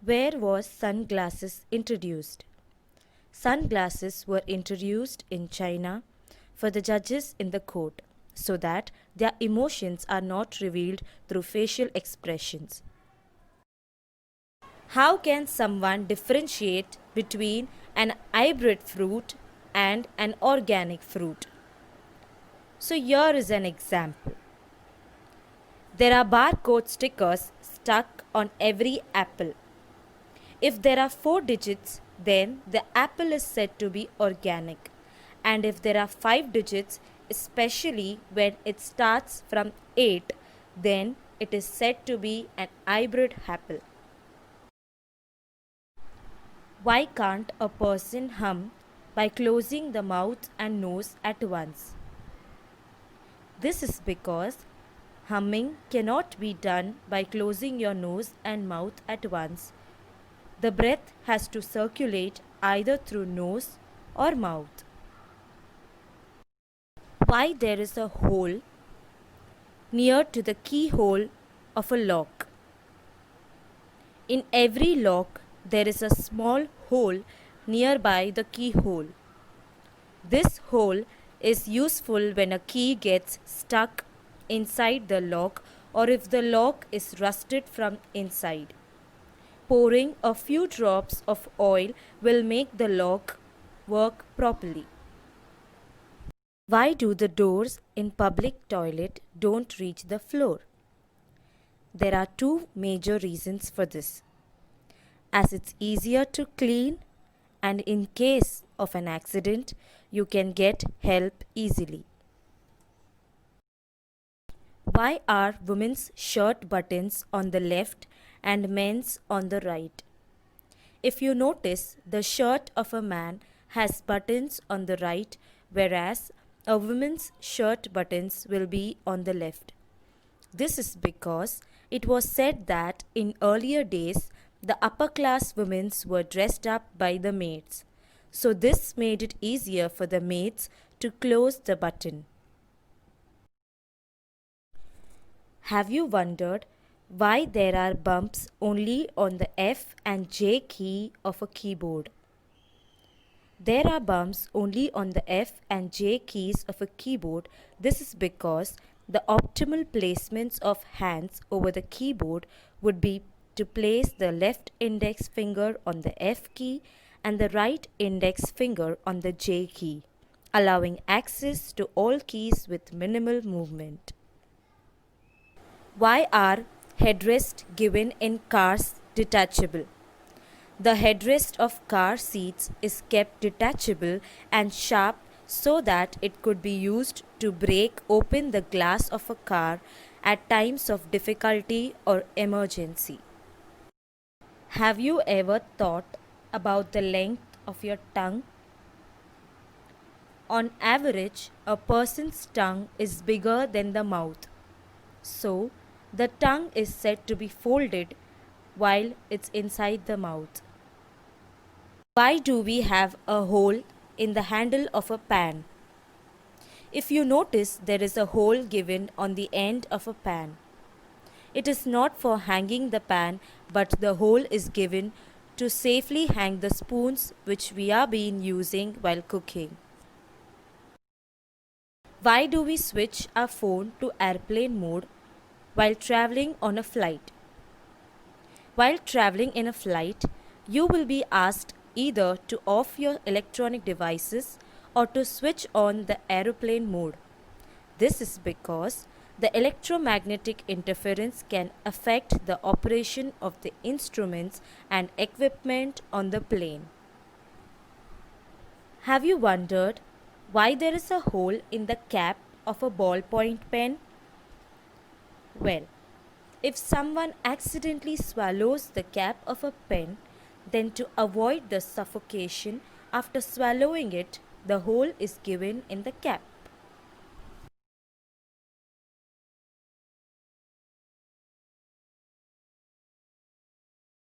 Where was sunglasses introduced? Sunglasses were introduced in China for the judges in the court so that their emotions are not revealed through facial expressions. How can someone differentiate between an hybrid fruit and an organic fruit? So, here is an example. There are barcode stickers stuck on every apple. If there are 4 digits, then the apple is said to be organic. And if there are 5 digits, especially when it starts from 8, then it is said to be an hybrid apple. Why can't a person hum by closing the mouth and nose at once? This is because humming cannot be done by closing your nose and mouth at once. The breath has to circulate either through nose or mouth. Why there is a hole near to the keyhole of a lock? In every lock, there is a small hole nearby the keyhole. This hole is useful when a key gets stuck inside the lock or if the lock is rusted from inside. Pouring a few drops of oil will make the lock work properly. Why do the doors in public toilet don't reach the floor? There are two major reasons for this. As it's easier to clean and in case of an accident, you can get help easily. Why are women's shirt buttons on the left and men's on the right? If you notice, the shirt of a man has buttons on the right, whereas a woman's shirt buttons will be on the left. This is because it was said that in earlier days, the upper class women were dressed up by the maids. So this made it easier for the maids to close the button. Have you wondered why there are bumps only on the F and J key of a keyboard? There are bumps only on the F and J keys of a keyboard. This is because the optimal placements of hands over the keyboard would be to place the left index finger on the F key and the right index finger on the J key, allowing access to all keys with minimal movement. Why are headrests given in cars detachable? The headrest of car seats is kept detachable and sharp so that it could be used to break open the glass of a car at times of difficulty or emergency. Have you ever thought about the length of your tongue? On average, a person's tongue is bigger than the mouth. So, the tongue is said to be folded while it's inside the mouth. Why do we have a hole in the handle of a pan? If you notice, there is a hole given on the end of a pan. It is not for hanging the pan, but the hole is given to safely hang the spoons which we are been using while cooking. Why do we switch our phone to airplane mode while traveling on a flight? While traveling in a flight, you will be asked either to off your electronic devices or to switch on the aeroplane mode. This is because the electromagnetic interference can affect the operation of the instruments and equipment on the plane. Have you wondered why there is a hole in the cap of a ballpoint pen? Well, if someone accidentally swallows the cap of a pen, then to avoid the suffocation after swallowing it, the hole is given in the cap.